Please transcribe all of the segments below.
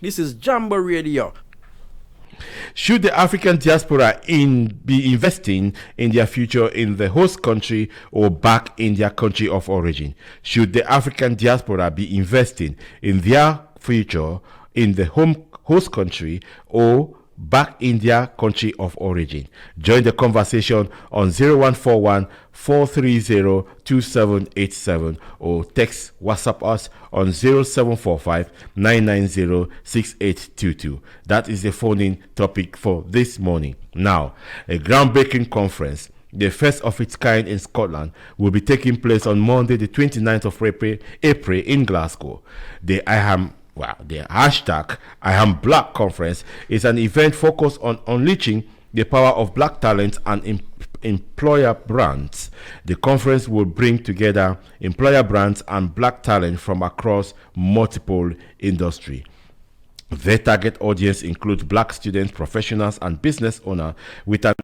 This is Jambo Radio. Should the African diaspora be investing in their future in the host country or back in their country of origin? Should the African diaspora be investing in their future in the host country or back in their country of origin? Join the conversation on 0141 430 2787 or text WhatsApp us on 0745 990 6822. That is the phone-in topic for this morning. Now, a groundbreaking conference, the first of its kind in Scotland, will be taking place on Monday, the 29th of April in Glasgow. The hashtag I Am Black Conference is an event focused on unleashing the power of black talent and employer brands. The conference will bring together employer brands and black talent from across multiple industries. Their target audience includes black students, professionals, and business owners, with an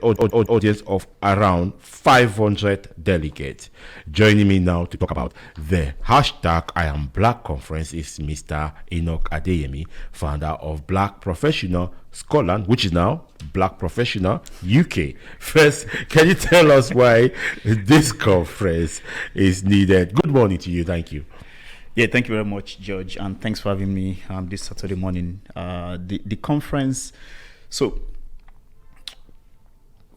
audience of around 500 delegates. Joining me now to talk about the hashtag I Am Black Conference is Mr. Enoch Adeyemi, founder of Black Professional Scotland, which is now Black Professional UK. First, can you tell us why this conference is needed? Good morning to you. Thank you. Yeah, thank you very much, George, and thanks for having me this Saturday morning. The conference, so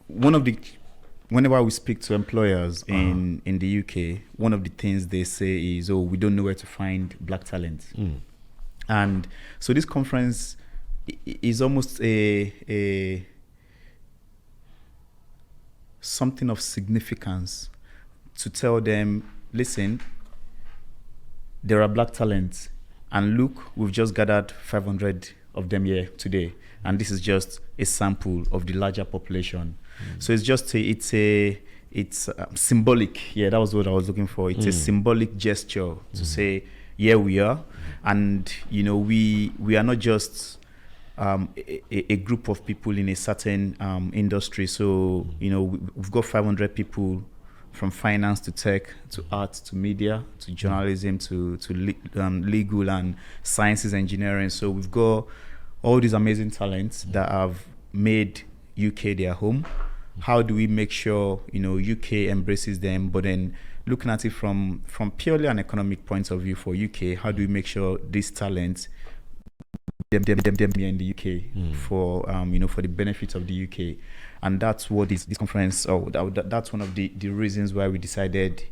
whenever we speak to employers in the UK, one of the things they say is, we don't know where to find black talent. And so this conference is almost a something of significance to tell them, listen, there are black talents, and look, we've just gathered 500 of them here today, and this is just a sample of the larger population. So it's just it's symbolic. Yeah, that was what I was looking for. It's a symbolic gesture to say, here we are, and we are not just a group of people in a certain industry. So we've got 500 people, from finance to tech to art to media to journalism to legal and sciences, engineering. So we've got all these amazing talents that have made UK their home. How do we make sure UK embraces them? But then looking at it from purely an economic point of view for UK, how do we make sure these talents them here in the UK for for the benefit of the UK? And that's what this conference, that's one of the reasons why we decided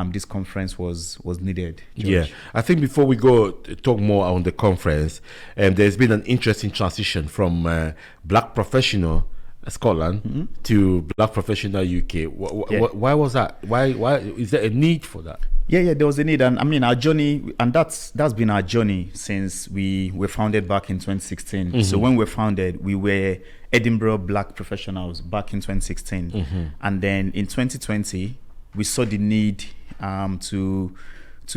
this conference was needed, George. Yeah, I think before we go talk more on the conference, there's been an interesting transition from Black Professional Scotland to Black Professional UK. Why was that? Why is there a need for that? Yeah, there was a need, and I mean our journey, and that's been our journey since we were founded back in 2016. So when we were founded, we were Edinburgh Black Professionals back in 2016, and then in 2020 we saw the need to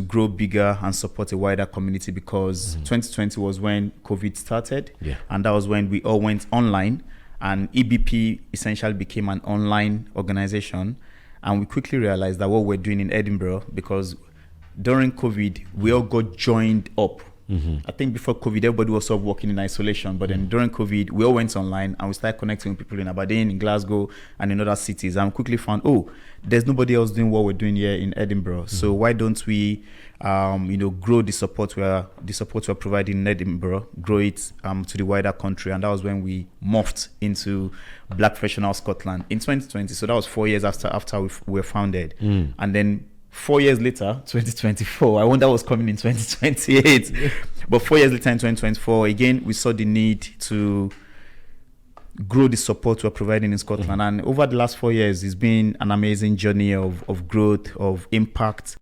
grow bigger and support a wider community, because 2020 was when COVID started, and that was when we all went online, and EBP essentially became an online organization. And we quickly realized that what we're doing in Edinburgh, because during COVID, we all got joined up. I think before COVID, everybody was sort of working in isolation. But then during COVID, we all went online and we started connecting with people in Aberdeen, in Glasgow, and in other cities. And we quickly found, there's nobody else doing what we're doing here in Edinburgh. So why don't we, grow the support we're providing in Edinburgh, grow it to the wider country? And that was when we morphed into Black Professional Scotland in 2020. So that was 4 years after we were founded. And then 4 years later, 2024, I wonder what's coming in 2028. But 4 years later in 2024, again, we saw the need to grow the support we're providing in Scotland. And over the last 4 years, it's been an amazing journey of growth, of impact.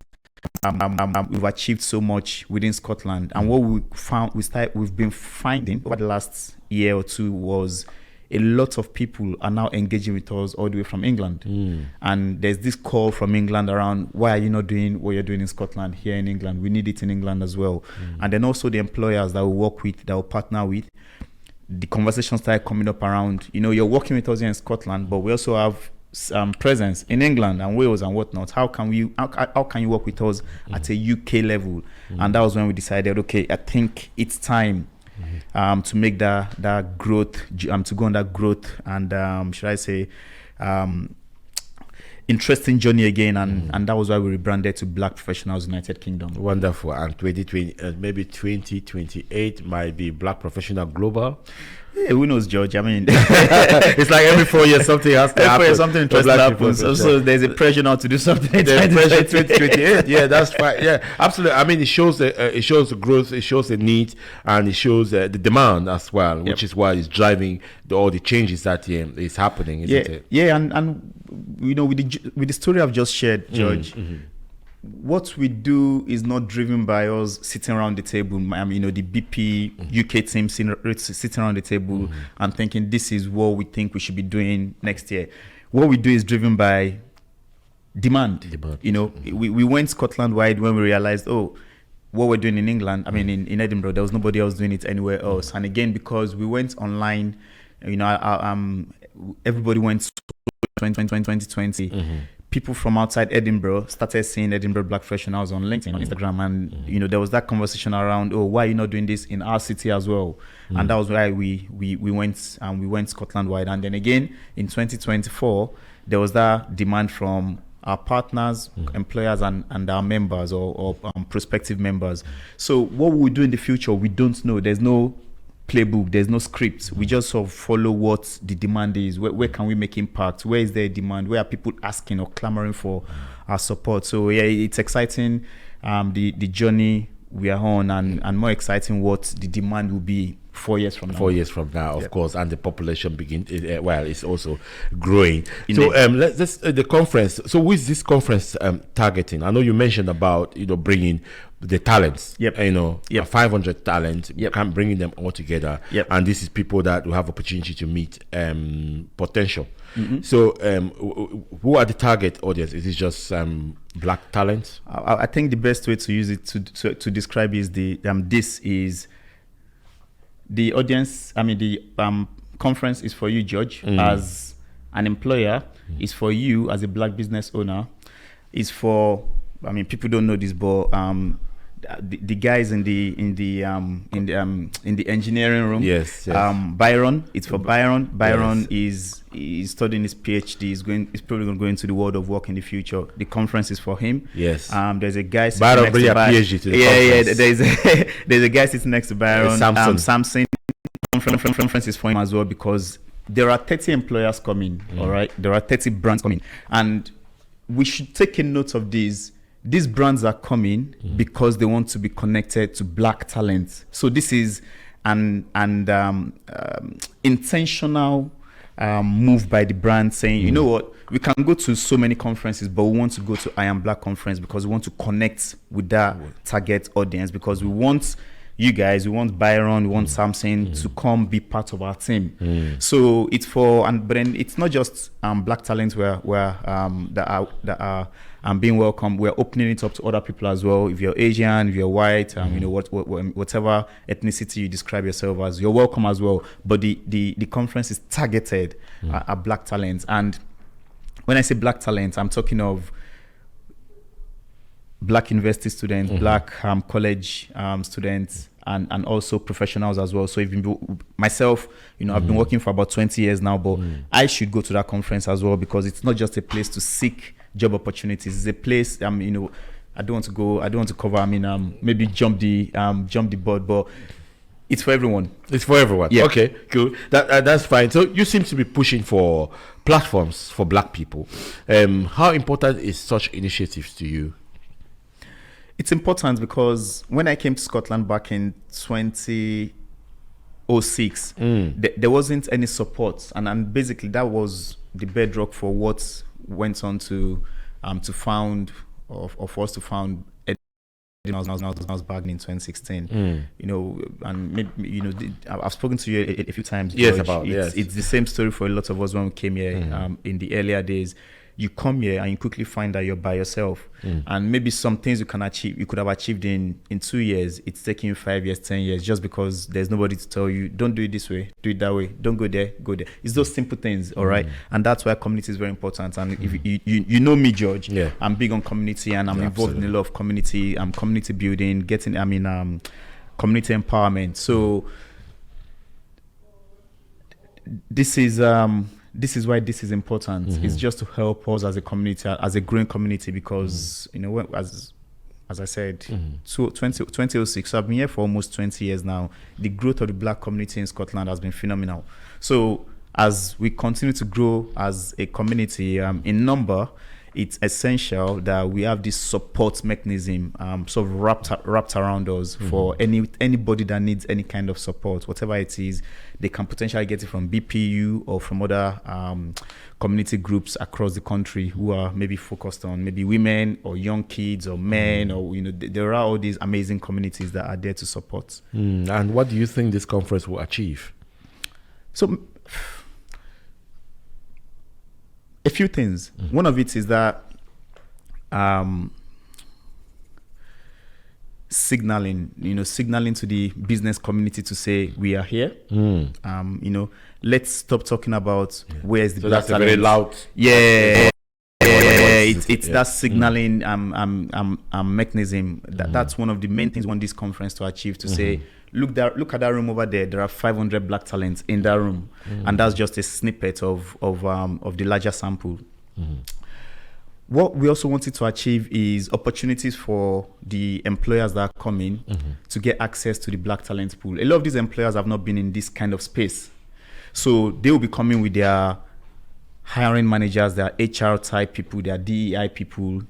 We've achieved so much within Scotland. And what we've been finding over the last year or two was a lot of people are now engaging with us all the way from England. And there's this call from England around, why are you not doing what you're doing in Scotland here in England? We need it in England as well. And then also the employers that we work with, that we partner with, the conversations started coming up around, you're working with us here in Scotland, but we also have presence in England and Wales and whatnot. How can you work with us at a UK level? And that was when we decided, okay, I think it's time to make that growth, to go on that growth and should I say, interesting journey again, and that was why we rebranded to Black Professionals United Kingdom. Wonderful. And 2020, maybe 2028 might be Black Professional Global. Yeah, who knows, George? I mean, it's like every 4 years something has to happen. Something interesting happens. So there's a pressure now to do something. There's pressure 2028. Yeah, that's fine. Yeah, absolutely. I mean, it shows the growth, it shows the need, and it shows the demand as well, which is why it's driving all the changes that is happening. Isn't it? Yeah, and with the story I've just shared, George. What we do is not driven by us sitting around the table. The BP UK team sitting around the table and thinking this is what we think we should be doing next year. What we do is driven by demand. We went Scotland wide when we realized, what we're doing in England, in Edinburgh, there was nobody else doing it anywhere else. And again, because we went online, everybody went 2020. People from outside Edinburgh started seeing Edinburgh Black Professionals on LinkedIn, on Instagram, and there was that conversation around, why are you not doing this in our city as well? And that was why we went Scotland wide. And then again in 2024, there was that demand from our partners, employers, and our members or prospective members. So what we will do in the future, we don't know. There's no playbook, there's no script. We just sort of follow what the demand is. Where can we make impact? Where is there a demand? Where are people asking or clamoring for our support? So yeah, it's exciting, the journey we are on, and more exciting what the demand will be 4 years from now. 4 years from now, of course, and the population it's also growing. So let's the conference. So who is this conference targeting? I know you mentioned about bringing the talents. 500 talents. Bringing them all together. And this is people that will have opportunity to meet potential. So who are the target audience? Is it just Black talents? I think the best way to use it to describe is this is the audience. The conference is for you, George, as an employer. Is for you as a Black business owner. Is for people don't know this, but the guys in the engineering room. Yes. Byron. It's for Byron. Byron is studying his PhD. He's probably going to go into the world of work in the future. The conference is for him. Yes. There's a guy sitting Byron next to PhD to the conference. There's a guy sitting next to Byron. Samson. Conference is for him as well, because there are 30 employers coming. All right. There are 30 brands coming, and we should take a note of these. These brands are coming because they want to be connected to Black talent. So this is an intentional move by the brand saying, you know what, we can go to so many conferences, but we want to go to I Am Black conference because we want to connect with that target audience, because we want you guys, we want Byron, we want Samson to come be part of our team. So it's for, but then it's not just Black talents that are being welcome. We're opening it up to other people as well. If you're Asian, if you're white, whatever ethnicity you describe yourself as, you're welcome as well. But the conference is targeted at Black talents. And when I say Black talents, I'm talking of Black university students, Black college students, and also professionals as well. So even myself, I've been working for about 20 years now, but I should go to that conference as well, because it's not just a place to seek job opportunities. It's a place, I don't want to cover, maybe jump the board, but it's for everyone. It's for everyone. Yeah. Okay, cool. That's fine. So you seem to be pushing for platforms for Black people. How important is such initiatives to you? It's important because when I came to Scotland back in 2006, there wasn't any support, and basically that was the bedrock for what went on to found, or for us to found Edinburgh back in 2016. And maybe, I've spoken to you a few times. Yes, George. It's the same story for a lot of us when we came here in the earlier days. You come here and you quickly find that you're by yourself, and maybe some things you could have achieved in 2 years, it's taking you 5 years, 10 years, just because there's nobody to tell you, don't do it this way, do it that way, don't go there, go there. It's those simple things, all right? And that's why community is very important. And if you know me, George, I'm big on community, and I'm involved in a lot of community building, getting community empowerment. So this is why this is important. It's just to help us as a community, as a growing community, because as I said, 2006, so I've been here for almost 20 years now. The growth of the black community in Scotland has been phenomenal. So as we continue to grow as a community in number, it's essential that we have this support mechanism sort of wrapped around us for anybody that needs any kind of support, whatever it is. They can potentially get it from BPU or from other community groups across the country who are maybe focused on maybe women or young kids or men, or there are all these amazing communities that are there to support. And what do you think this conference will achieve? So a few things. One of it is that signaling to the business community to say we are here. Let's stop talking about where's the black that's talent. a very loud. It's that signaling mechanism. That's one of the main things we want this conference to achieve. To say, look at that room over there. There are 500 black talents in that room, and that's just a snippet of the larger sample. What we also wanted to achieve is opportunities for the employers that are coming to get access to the black talent pool. A lot of these employers have not been in this kind of space, so they will be coming with their hiring managers, their HR type people, their DEI people,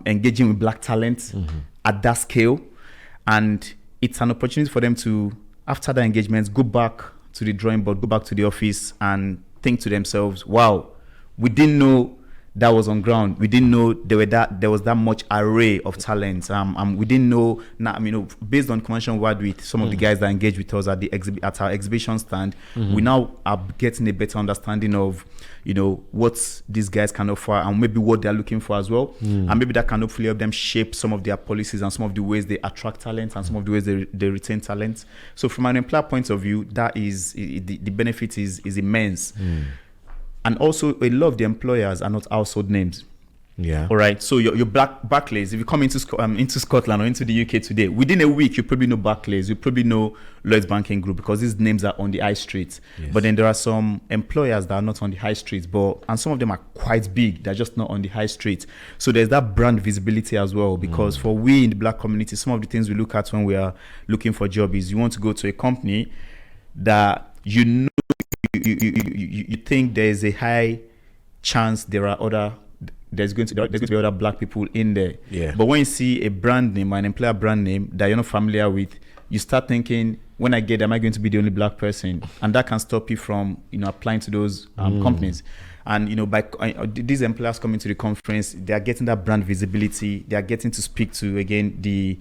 engaging with black talent at that scale. And it's an opportunity for them to, after the engagements, go back to the drawing board, go back to the office and think to themselves, wow, we didn't know that was on ground. We didn't know there was that much array of talents. We didn't know, based on conversation we had with some of the guys that engaged with us at our exhibition stand, we now are getting a better understanding of, what these guys can offer and maybe what they're looking for as well. And maybe that can hopefully help them shape some of their policies and some of the ways they attract talent and some of the ways they retain talent. So from an employer point of view, that is the benefit is immense. And also, a lot of the employers are not household names. Yeah. All right. So your Barclays, if you come into Scotland or into the UK today, within a week you probably know Barclays, you probably know Lloyds Banking Group, because these names are on the high street. Yes. But then there are some employers that are not on the high street, and some of them are quite big. They're just not on the high street. So there's that brand visibility as well. Because for we in the black community, some of the things we look at when we are looking for a job is you want to go to a company that you think there's a high chance there's going to be other black people in there. Yeah. But when you see a brand name or an employer brand name that you're not familiar with, you start thinking, when I get there, am I going to be the only black person? And that can stop you from applying to those companies. And by these employers coming to the conference, they are getting that brand visibility. They are getting to speak to, again, the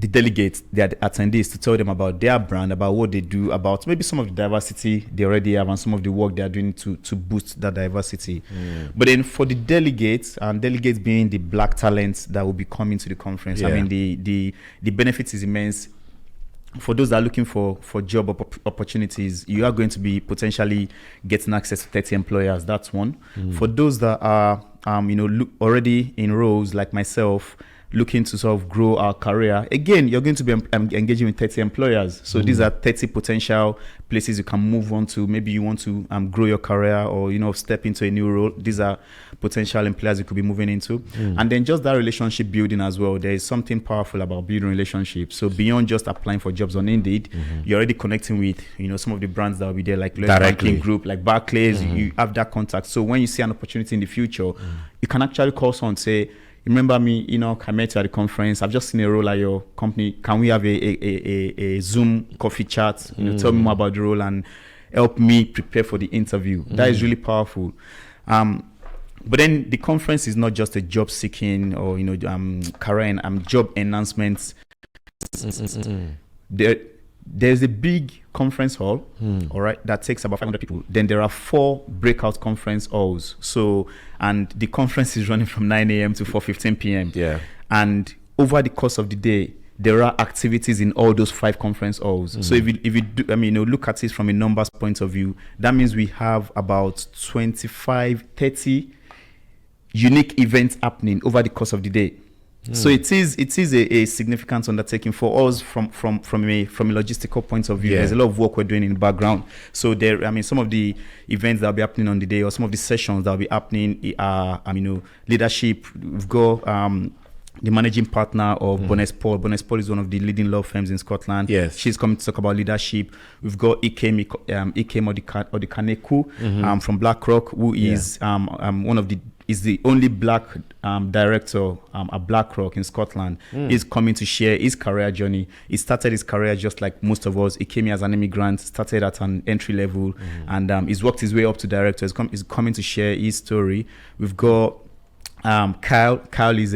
delegates, the attendees, to tell them about their brand, about what they do, about maybe some of the diversity they already have and some of the work they are doing to boost that diversity. But then for the delegates, and delegates being the black talents that will be coming to the conference, I mean, the benefits is immense. For those that are looking for job opportunities, you are going to be potentially getting access to 30 employers. That's one. For those that are already in roles like myself, looking to sort of grow our career, again, you're going to be engaging with 30 employers. So these are 30 potential places you can move on to. Maybe you want to grow your career or step into a new role. These are potential employers you could be moving into. And then just that relationship building as well. There is something powerful about building relationships. So beyond just applying for jobs on Indeed, you're already connecting with some of the brands that will be there, like Lloyds Banking Group, like Barclays. You have that contact. So when you see an opportunity in the future, you can actually call someone and say, remember me, Enoch, I met you at the conference. I've just seen a role at your company. Can we have a Zoom coffee chat? Tell me more about the role and help me prepare for the interview. That is really powerful. But then the conference is not just a job seeking or career and job enhancements. There's a big conference hall, all right, that takes about 500 people. Then there are 4 breakout conference halls. So, and the conference is running from 9 a.m. to 4:15 p.m. Yeah. And over the course of the day, there are activities in all those 5 conference halls. So if you do, look at it from a numbers point of view, that means we have about 25, 30 unique events happening over the course of the day. So it is a significant undertaking for us from a logistical point of view. Yeah. There's a lot of work we're doing in the background. So some of the events that will be happening on the day, or some of the sessions that will be happening are leadership. We've got the managing partner of Bonnes Paul. Bonnes Paul is one of the leading law firms in Scotland. Yes. She's coming to talk about leadership. We've got Ikem Odikaneku from BlackRock, who is is the only black director at BlackRock in Scotland. He's coming to share his career journey. He started his career just like most of us. He came here as an immigrant, started at an entry level, and he's worked his way up to director. He's coming to share his story. We've got Kyle. Kyle is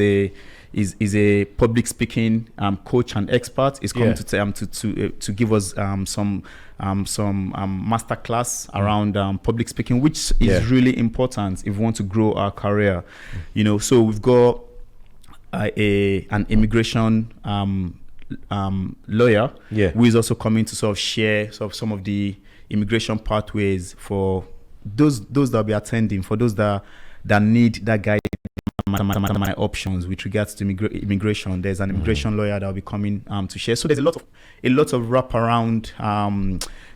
a public speaking coach and expert. He's coming to give us some masterclass around public speaking, which is really important if we want to grow our career. So we've got an immigration lawyer who is also coming to sort of share some of the immigration pathways for those that will be attending, for those that need that guidance. My options with regards to immigration. There's an immigration lawyer that will be coming to share. So there's a lot of wraparound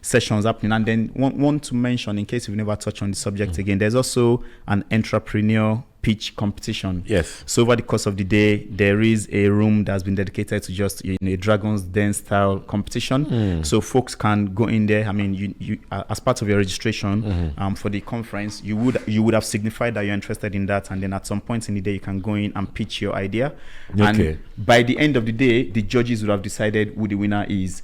sessions happening. And then want to mention, in case you've never touched on the subject again, there's also an entrepreneur pitch competition. Yes. So over the course of the day, there is a room that's been dedicated to just a Dragon's Den style competition. So folks can go in there. I mean, you as part of your registration for the conference, you would have signified that you're interested in that, and then at some point in the day, you can go in and pitch your idea. Okay. And by the end of the day, the judges would have decided who the winner is,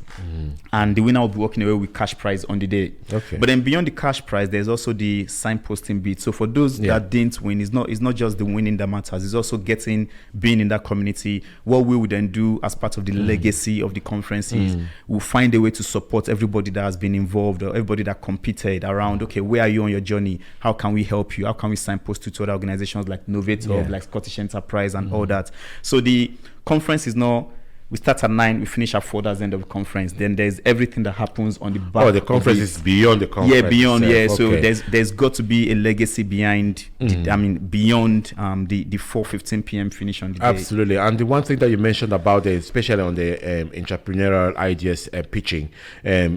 and the winner will be walking away with cash prize on the day. Okay. But then beyond the cash prize, there's also the signposting bit. So for those that didn't win, it's not just the winning that matters. It's also being in that community. What we would then do as part of the legacy of the conference is we'll find a way to support everybody that has been involved, or everybody that competed around, okay, where are you on your journey? How can we help you? How can we signpost you to other organizations like Novator, like Scottish Enterprise and all that? So the conference is not, we start at 9, we finish at 4, that's the end of the conference. Then there's everything that happens on the back. Oh, the conference is beyond the conference. Yeah, beyond, itself. So Okay. there's got to be a legacy behind, beyond the 4:15 p.m. finish on the day. Absolutely. And the one thing that you mentioned about especially on the entrepreneurial ideas pitching,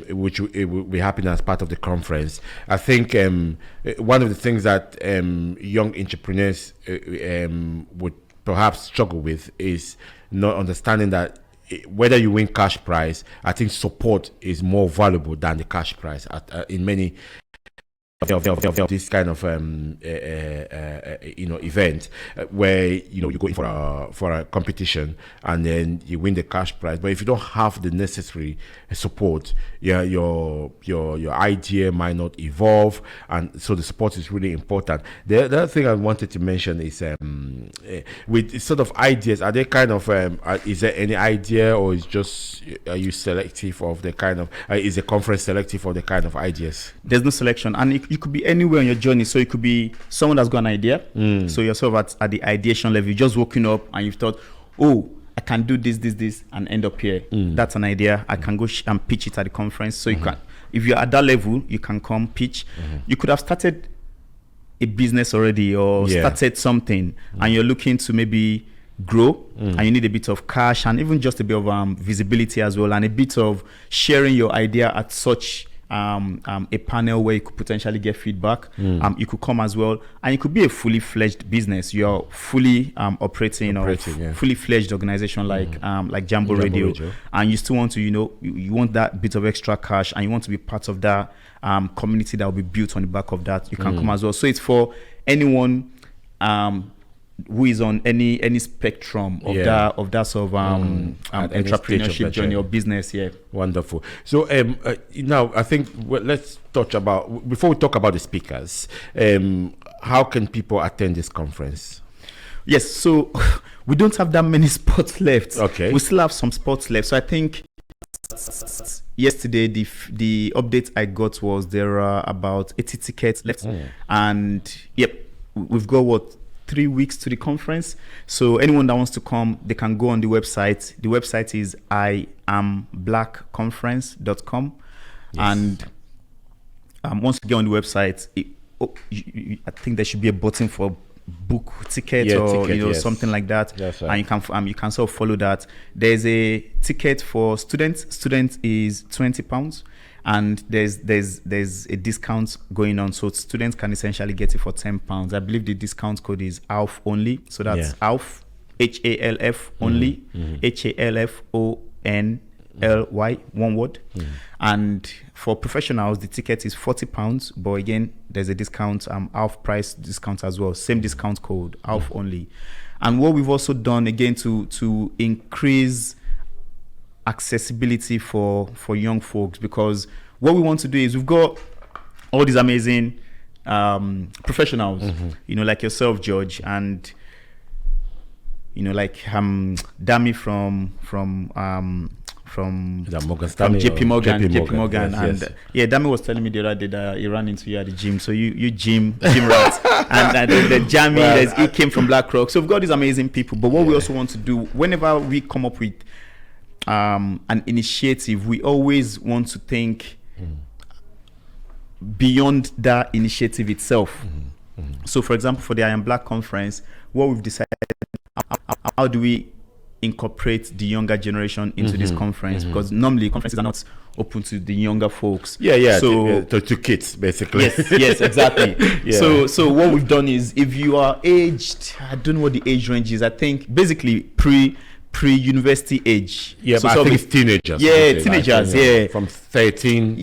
which will be happening as part of the conference, I think one of the things that young entrepreneurs would perhaps struggle with is not understanding that whether you win cash prize, I think support is more valuable than the cash prize in many of this kind of event where you go in for a competition and then you win the cash prize, but if you don't have the necessary support, your idea might not evolve, and so the support is really important. The other thing I wanted to mention is with sort of ideas, are they kind of is there any idea, or is just are you selective of the kind of is the conference selective of the kind of ideas? There's no selection, and you could be anywhere on your journey. So it could be someone that's got an idea. So you're sort of at the ideation level. You're just waking up and you've thought, oh, I can do this, and end up here. That's an idea. I can go and pitch it at the conference. So you can, if you're at that level, you can come pitch. You could have started a business already, or started something, and you're looking to maybe grow, and you need a bit of cash, and even just a bit of visibility as well, and a bit of sharing your idea at such a panel where you could potentially get feedback. You could come as well, and it could be a fully fledged business. You're fully operating or fully fledged organization like Jambo Radio, and you still want to, you want that bit of extra cash, and you want to be part of that community that will be built on the back of that. You can come as well. So it's for anyone who is on any spectrum of that sort of entrepreneurship journey or business. Wonderful. So now I think let's touch about, before we talk about the speakers, how can people attend this conference? Yes, so we don't have that many spots left. Okay, we still have some spots left. So I think yesterday the update I got was there are about 80 tickets left, and we've got 3 weeks to the conference. So anyone that wants to come, they can go on the website. The website is iamblackconference.com. And once you get on the website, I think there should be a button for book ticket yes. something like that. That's right. And you can sort of follow that. There's a ticket for students. Student is £20, and there's a discount going on, so students can essentially get it for £10. I believe the discount code is ALF only, so that's ALF, HALF only, HALFONLY, one word. And for professionals, the ticket is £40, but again, there's a discount, half price discount as well, same discount code, half only. And what we've also done again to increase accessibility for young folks, because what we want to do is we've got all these amazing professionals, like yourself, George, and like Dami from JP Morgan, and Dami was telling me the other day that he ran into you at the gym. So you gym rat, and the Jammy, he came from BlackRock. So we've got these amazing people. But what we also want to do, whenever we come up with an initiative, we always want to think beyond that initiative itself. So, for example, for the I Am Black conference, what we've decided, how do we incorporate the younger generation into this conference? Because normally conferences are not open to the younger folks. So to kids, basically. Yes, exactly. So what we've done is, if you are aged, I don't know what the age range is, I think basically pre-university age. But I think it's teenagers. Teenagers, from 13.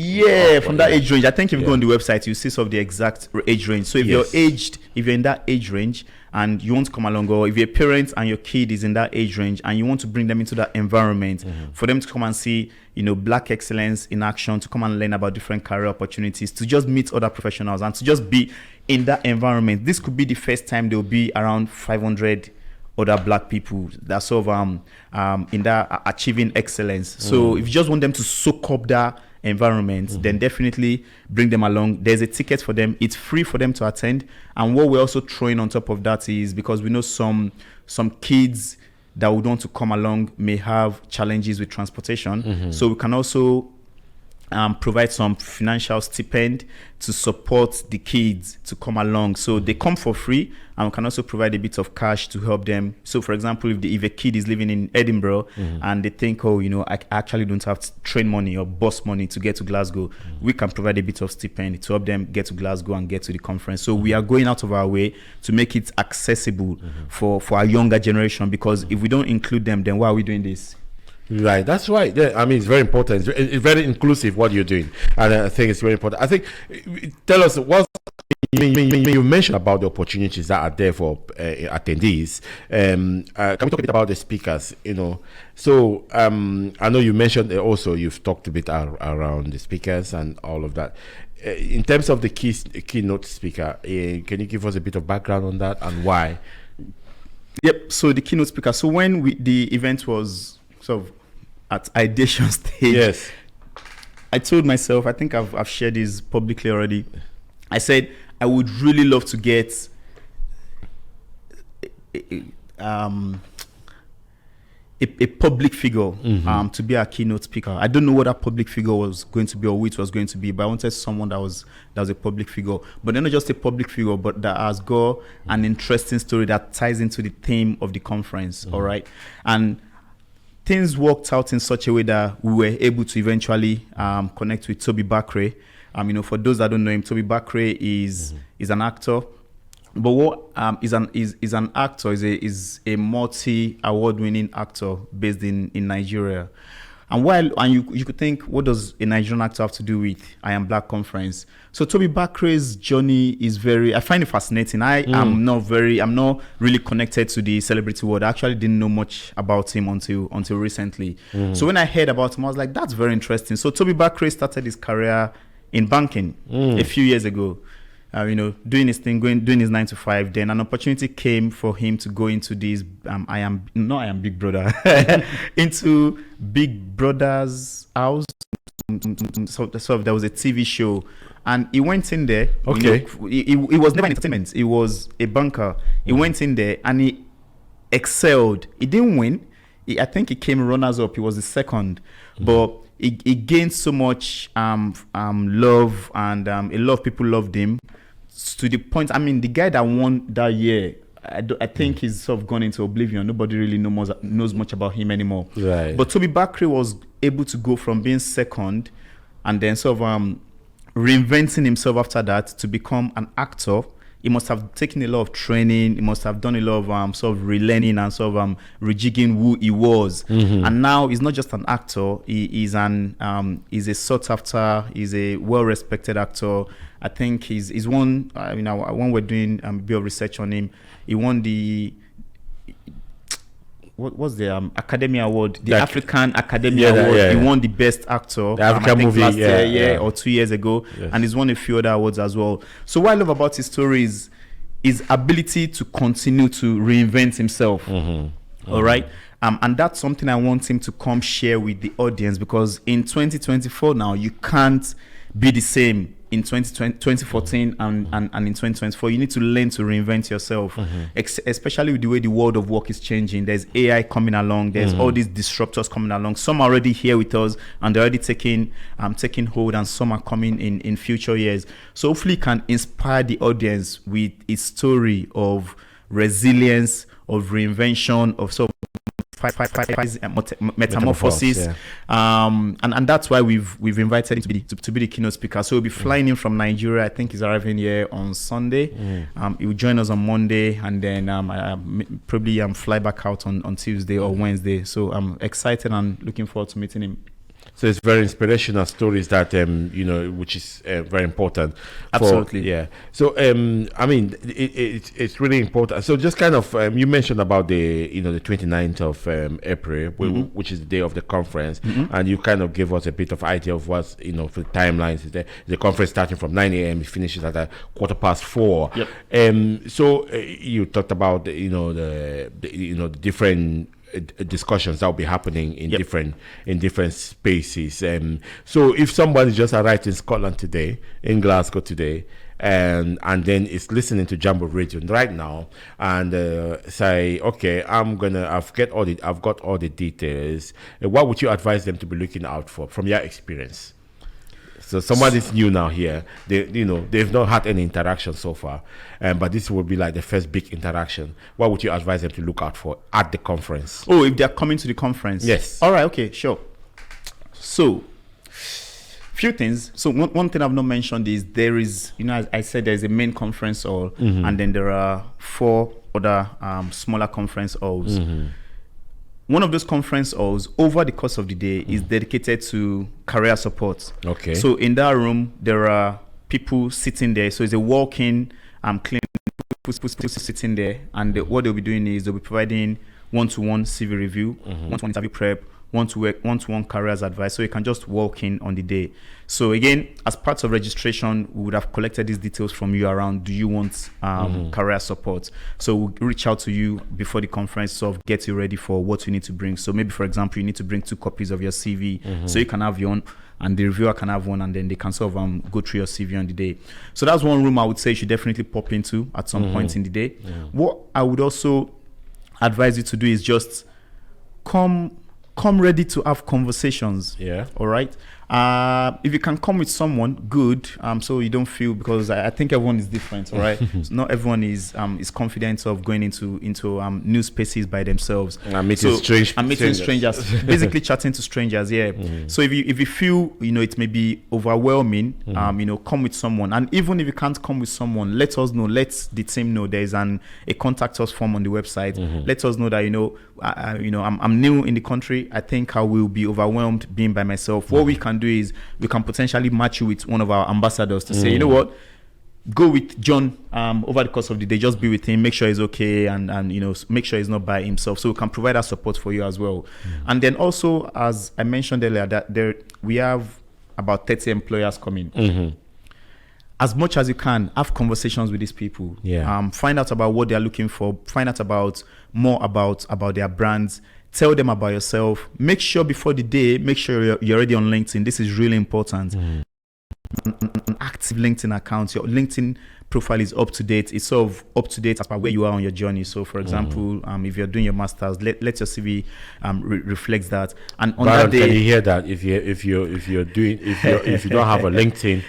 From that age range. I think if you go on the website, you see some of the exact age range. So if you're aged, if you're in that age range and you want to come along, or if you're a parent and your kid is in that age range and you want to bring them into that environment, for them to come and see, Black excellence in action, to come and learn about different career opportunities, to just meet other professionals and to just be in that environment. This could be the first time there'll be around 500 other Black people that sort of in that achieving excellence. So if you just want them to soak up that environment, then definitely bring them along. There's a ticket for them. It's free for them to attend. And what we're also throwing on top of that is, because we know some kids that would want to come along may have challenges with transportation. So we can also provide some financial stipend to support the kids to come along. So they come for free, and we can also provide a bit of cash to help them. So, for example, if a kid is living in Edinburgh and they think, I actually don't have train money or bus money to get to Glasgow, we can provide a bit of stipend to help them get to Glasgow and get to the conference. So we are going out of our way to make it accessible for our younger generation, because if we don't include them, then why are we doing this? Right, that's right. Yeah, I mean, it's very important. It's very inclusive what you're doing, and I think it's very important. I think, tell us what you mentioned about the opportunities that are there for attendees. Can we talk a bit about the speakers? So I know you mentioned also, you've talked a bit around the speakers and all of that. In terms of the keynote speaker, can you give us a bit of background on that and why? Yep. So the keynote speaker. So when the event was sort of at ideation stage, I told myself, I think I've shared this publicly already. I said I would really love to get a public figure to be a keynote speaker. I don't know what that public figure was going to be or who it was going to be, but I wanted someone that was a public figure. But not just a public figure, but that has got an interesting story that ties into the theme of the conference. All right. And things worked out in such a way that we were able to eventually connect with Toby Bakre. For those that don't know him, Toby Bakre is an actor. But what is an actor, is a multi-award-winning actor based in Nigeria. And you could think, what does a Nigerian actor have to do with I Am Black conference? So Toby Bakre's journey is I find it fascinating. I'm not really connected to the celebrity world. I actually didn't know much about him until recently. So when I heard about him, I was like, that's very interesting. So Toby Bakre started his career in banking a few years ago. Doing his thing, doing his 9 to 5. Then an opportunity came for him to go into this. I am Big Brother, into Big Brother's house. So there was a TV show, and he went in there. Okay, he was never in entertainment. He was a banker. He went in there and he excelled. He didn't win. I think he came runners up. He was the second, but he gained so much love, and a lot of people loved him, to the point. I mean, the guy that won that year, I think he's sort of gone into oblivion. Nobody really knows much about him anymore. Right. But Toby Bakri was able to go from being second and then sort of reinventing himself after that to become an actor. He must have taken a lot of training. He must have done a lot of sort of relearning and sort of rejigging who he was. And now he's not just an actor. He's a sought after. He's a well-respected actor. I think he's won. When we're doing a bit of research on him, he won the what was the Academy Award, the African Academy Award. He won the best actor, the African movie, last year or 2 years ago, and he's won a few other awards as well. So what I love about his story is his ability to continue to reinvent himself. All right. And that's something I want him to come share with the audience, because in 2024 now, you can't be the same in 2014 and in 2024. You need to learn to reinvent yourself, especially with the way the world of work is changing. There's AI coming along. There's all these disruptors coming along. Some are already here with us and they're already taking hold, and some are coming in future years. So hopefully can inspire the audience with a story of resilience, of reinvention, of sort of metamorphosis, and that's why we've invited him to be the keynote speaker. So he'll be flying in from Nigeria. I think he's arriving here on Sunday. He will join us on Monday, and then probably fly back out on Tuesday or Wednesday. So I'm excited and looking forward to meeting him. So it's very inspirational stories that which is very important. Absolutely, yeah. So I mean, it's really important. So just kind of you mentioned about the the 29th of April, which is the day of the conference, and you kind of gave us a bit of idea of what's for the timelines. The conference starting from 9 a.m. it finishes at 4:15. Yep. So you talked about the different discussions that will be happening in different spaces. So if somebody just arrived in Scotland today, in Glasgow today, and then is listening to Jambo Radio right now, and say, okay, I've got all the details, what would you advise them to be looking out for from your experience? So somebody's new now here. They've not had any interaction so far, but this will be like the first big interaction. What would you advise them to look out for at the conference? Oh, if they're coming to the conference? Yes. All right. Okay. Sure. So, few things. So one thing I've not mentioned is there is, as I said, there's a main conference hall, and then there are 4 other smaller conference halls. One of those conference halls over the course of the day is dedicated to career support. Okay. So in that room, there are people sitting there. So it's a walk-in clinic, people sitting there. And what they'll be doing is they'll be providing one-to-one CV review, one-to-one interview prep, one-to-one careers advice. So you can just walk in on the day. So again, as part of registration, we would have collected these details from you around, do you want career support? So we'll reach out to you before the conference, sort of get you ready for what you need to bring. So maybe, for example, you need to bring 2 copies of your CV, so you can have your own, and the reviewer can have one, and then they can sort of go through your CV on the day. So that's one room I would say you should definitely pop into at some point in the day. What I would also advise you to do is just come ready to have conversations. All right. If you can come with someone, good. So you don't feel, because I think everyone is different. All right. So not everyone is confident of going into new spaces by themselves. And meeting strangers. Basically chatting to strangers. So if you feel it may be overwhelming, come with someone. And even if you can't come with someone, let us know. Let the team know. There's a contact us form on the website. Let us know that I'm new in the country. I think I will be overwhelmed being by myself. What we can do is we can potentially match you with one of our ambassadors to say, you know what, go with John over the course of the day. Just be with him, make sure he's okay, and make sure he's not by himself. So we can provide that support for you as well. And then also, as I mentioned earlier, that we have about 30 employers coming. As much as you can, have conversations with these people. Find out about what they're looking for. Find out more about their brands. Tell them about yourself. Make sure before the day, make sure you're already on LinkedIn. This is really important. an active LinkedIn account, your LinkedIn profile is up to date. It's sort of up to date as per where you are on your journey. So, for example, if you're doing your masters, let your CV reflect that. And on Baron, that day, can you hear that? If you don't have a LinkedIn,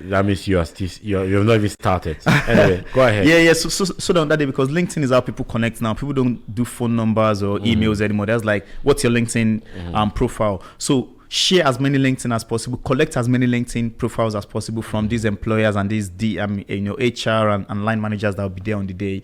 that means you've not even started. Anyway, go ahead. Yeah. So on that day, because LinkedIn is how people connect now. People don't do phone numbers or emails anymore. That's like, what's your LinkedIn profile? So share as many LinkedIn as possible, collect as many LinkedIn profiles as possible from these employers and these HR and line managers that will be there on the day.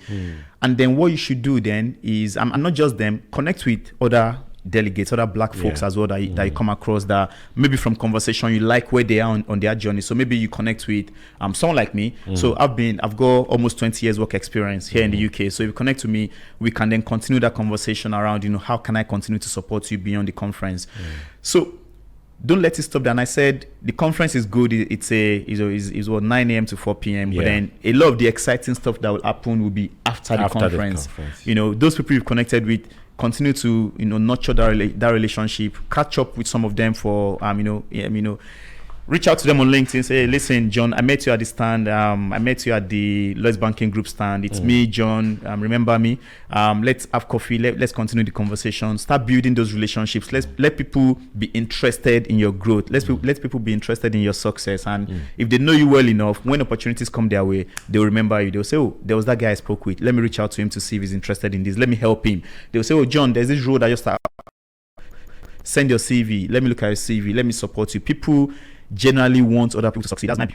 And then what you should do then is, and not just them, connect with other delegates, other black folks as well that you come across that maybe from conversation you like where they are on their journey. So maybe you connect with someone like me. So I've got almost 20 years work experience here in the UK. So if you connect to me, we can then continue that conversation around, how can I continue to support you beyond the conference? So don't let it stop there. And I said the conference is good. It's 9 a.m. to 4 p.m. But then a lot of the exciting stuff that will happen will be after the conference. Those people you've connected with, continue to nurture that relationship. Catch up with some of them for reach out to them on LinkedIn. Say, hey, listen, John, I met you at the stand. I met you at the Lloyds Banking Group stand. It's me, John. Remember me? Let's have coffee. Let's continue the conversation. Start building those relationships. Let people be interested in your growth. Let people be interested in your success. And if they know you well enough, when opportunities come their way, they'll remember you. They'll say, oh, there was that guy I spoke with. Let me reach out to him to see if he's interested in this. Let me help him. They'll say, oh, John, there's this road I just send your CV. Let me look at your CV. Let me support you. People generally want other people to succeed. That's my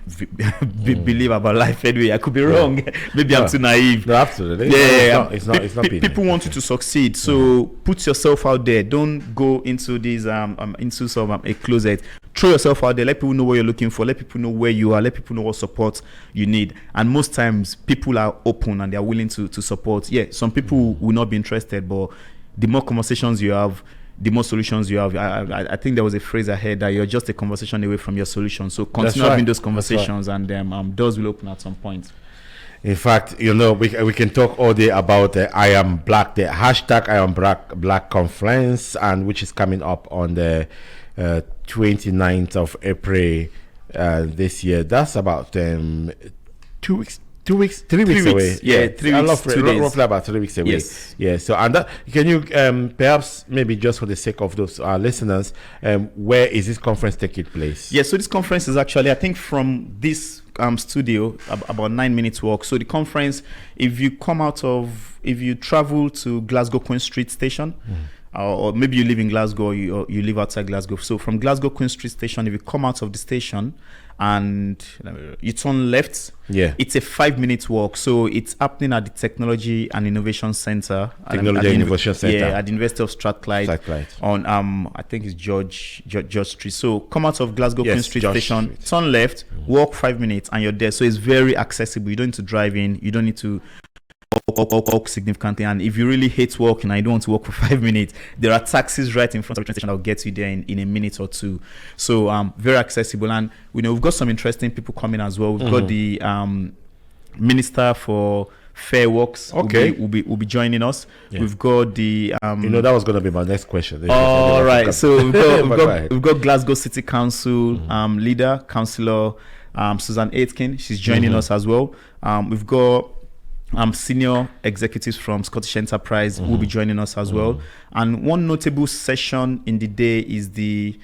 belief about life anyway. I could be wrong. Maybe I'm too naive. No, absolutely. It's not people want you to succeed. So put yourself out there. Don't go into these into sort of a closet. Throw yourself out there. Let people know what you're looking for. Let people know where you are. Let people know what support you need. And most times people are open and they are willing to support. Yeah, some people will not be interested, but the more conversations you have, the more solutions you have. I think there was a phrase I heard that you're just a conversation away from your solution. So continue having those conversations, and doors will open at some point. In fact, we can talk all day about I Am Black, the hashtag I Am Black conference, and which is coming up on the 29th of April this year. That's about 2 weeks. 3 weeks away. Yeah, 3 weeks. Roughly about 3 weeks away. Yes. Yeah. So, and that, can you perhaps maybe just for the sake of those listeners, where is this conference taking place? Yeah. So this conference is actually, I think, from this studio about 9 minutes walk. So the conference, if you travel to Glasgow Queen Street Station. Or maybe you live in Glasgow, or you live outside Glasgow. So from Glasgow Queen Street Station, if you come out of the station and you turn left, it's a 5-minute walk. So it's happening at the Technology and Innovation Center. At the University of Strathclyde. On I think it's George Street. So come out of Glasgow Queen Street Station, turn left, walk 5 minutes, and you're there. So it's very accessible. You don't need to drive in. You don't need to walk significantly. And if you really hate walking and you don't want to walk for 5 minutes, there are taxis right in front of the train station that will get you there in a minute or two. So very accessible. And we've got some interesting people coming as well. We've got the Minister for Fair Works will be joining us. We've got the that was going to be my next question. All right. So we've got Glasgow City Council leader, Councillor Susan Aitken. She's joining us as well. We've got senior executives from Scottish Enterprise will be joining us as well. And one notable session in the day is the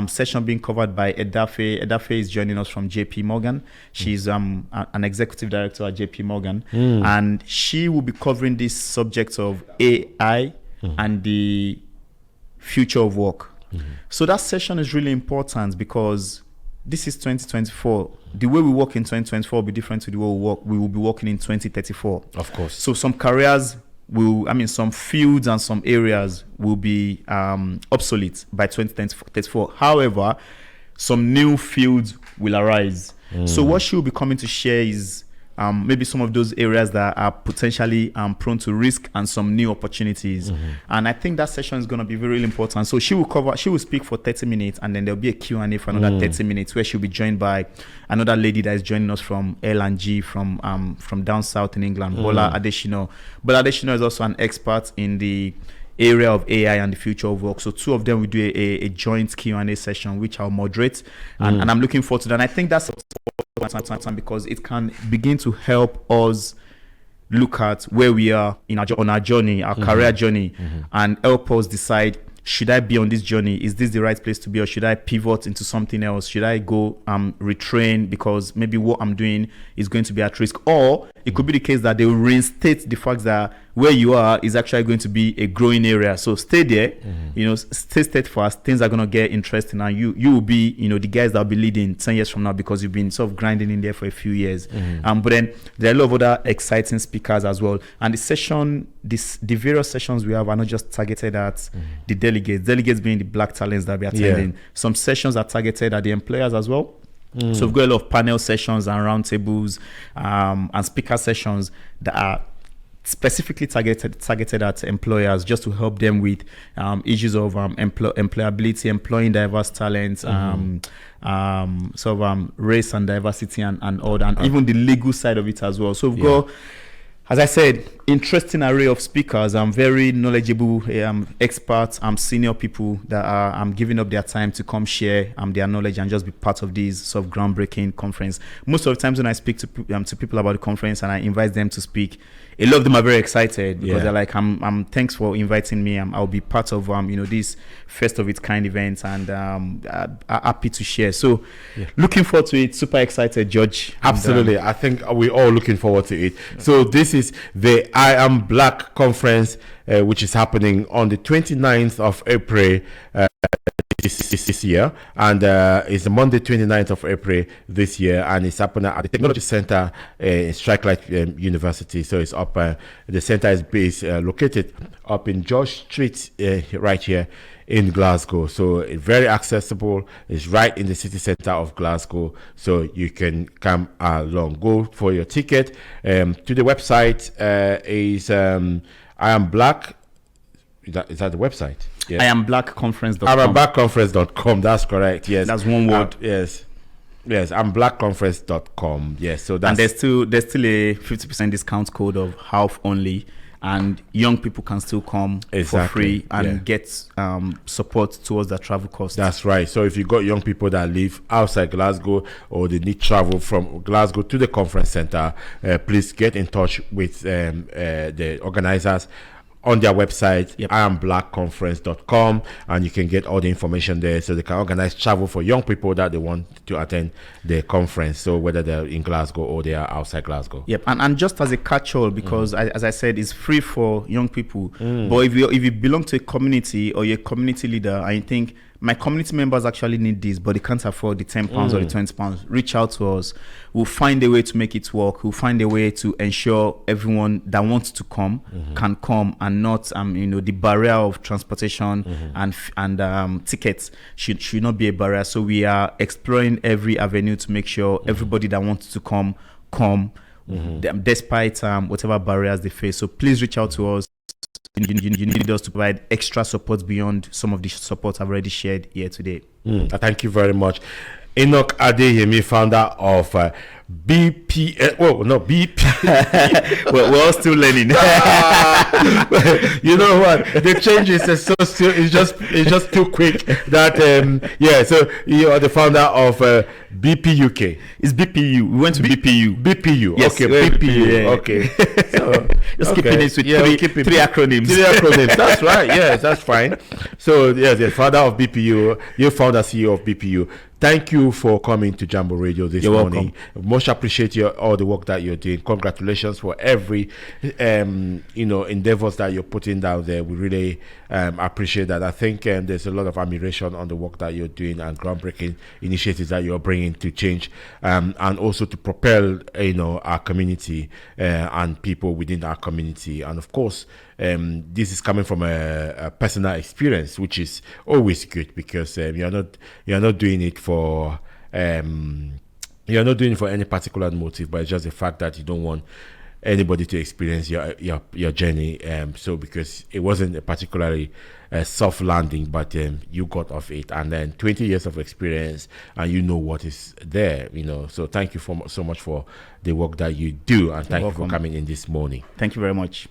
session being covered by Edafe. Edafe is joining us from JP Morgan. She's an executive director at JP Morgan. And she will be covering this subject of AI and the future of work. So that session is really important because this is 2024. The way we work in 2024 will be different to the way we will be working in 2034. Of course. So some careers some fields and some areas will be obsolete by 2034. However, some new fields will arise. So what she will be coming to share is maybe some of those areas that are potentially prone to risk and some new opportunities. And I think that session is going to be very important. So she will speak for 30 minutes, and then there'll be a Q&A for another 30 minutes where she'll be joined by another lady that is joining us from L&G from down south in England, Bola Adesina. Bola Adesina is also an expert in the area of AI and the future of work. So two of them will do a joint Q&A session, which I'll moderate, and I'm looking forward to that. And I think that's because it can begin to help us look at where we are on our journey, our career journey, and help us decide, should I be on this journey? Is this the right place to be, or should I pivot into something else? Should I go retrain because maybe what I'm doing is going to be at risk? Or it could be the case that they will reinstate the fact that where you are is actually going to be a growing area. So stay there, stay steadfast. Things are going to get interesting, and you will be, the guys that will be leading 10 years from now, because you've been sort of grinding in there for a few years. But then there are a lot of other exciting speakers as well. And the various sessions we have are not just targeted at the delegates being the black talents that we are attending. Some sessions are targeted at the employers as well. So we've got a lot of panel sessions and roundtables and speaker sessions that are specifically targeted at employers, just to help them with issues of employability, employing diverse talents, race and diversity and all that, and even the legal side of it as well. So we've got, as I said, interesting array of speakers, very knowledgeable experts, senior people that are giving up their time to come share their knowledge and just be part of this sort of groundbreaking conference. Most of the times when I speak to people about the conference and I invite them to speak, a lot of them are very excited because they're like, thanks for inviting me. I'll be part of this first of its kind event, and happy to share. So looking forward to it. Super excited, George. Absolutely. I think we're all looking forward to it. So this is the I Am Black conference, which is happening on the 29th of April this year, and it's Monday 29th of April this year, and it's happening at the Technology Center in Strikelight University. So it's up, the center is based located up in George Street, right here in Glasgow. So it's very accessible. It's right in the city center of Glasgow, so you can come along. Go for your ticket. To the website is I Am Black. Is that the website? Yes. I Am Blackconference.com. I Am Blackconference.com. That's correct. Yes, that's one word. Yes, I'm Blackconference.com. Yes, so that's, and there's still a 50% discount code of half only, and young people can still come for free and get support towards their travel costs. That's right. So if you got young people that live outside Glasgow, or they need travel from Glasgow to the conference center, please get in touch with the organizers on their website, iamblackconference.com, and you can get all the information there, so they can organize travel for young people that they want to attend the conference, so whether they're in Glasgow or they are outside Glasgow. And just as a catch-all, because as I said, it's free for young people, but if you belong to a community, or you're a community leader and you think, my community members actually need this, but they can't afford the £10 or the £20, reach out to us. We'll find a way to make it work. We'll find a way to ensure everyone that wants to come can come, and not the barrier of transportation and tickets should not be a barrier. So we are exploring every avenue to make sure everybody that wants to come, despite whatever barriers they face. So please reach out to us. You need us to provide extra support beyond some of the support I've already shared here today. Thank you very much. Enoch Adeyemi, founder of BP. We're all still learning. You know what? The changes are it's just too quick. That So you are the founder of BP UK. It's BPU. We went to BPU. BPU. Yes, okay. BPU. Okay. So just keeping it with three acronyms. Three acronyms. That's right. Yes, that's fine. So yes, the founder of BPU. You're founder CEO of BPU. Thank you for coming to Jambo Radio this morning. Welcome. Much appreciate all the work that you're doing. Congratulations for every endeavors that you're putting down there. We really appreciate that. I think there's a lot of admiration on the work that you're doing and groundbreaking initiatives that you're bringing to change and also to propel our community and people within our community. And of course, this is coming from a personal experience, which is always good, because you're not doing it for you're not doing it for any particular motive, but it's just the fact that you don't want anybody to experience your journey. So because it wasn't a particularly soft landing, but you got off it, and then 20 years of experience, and you know what is there. So thank you so much for the work that you do, and thank you for coming in this morning. Thank you very much.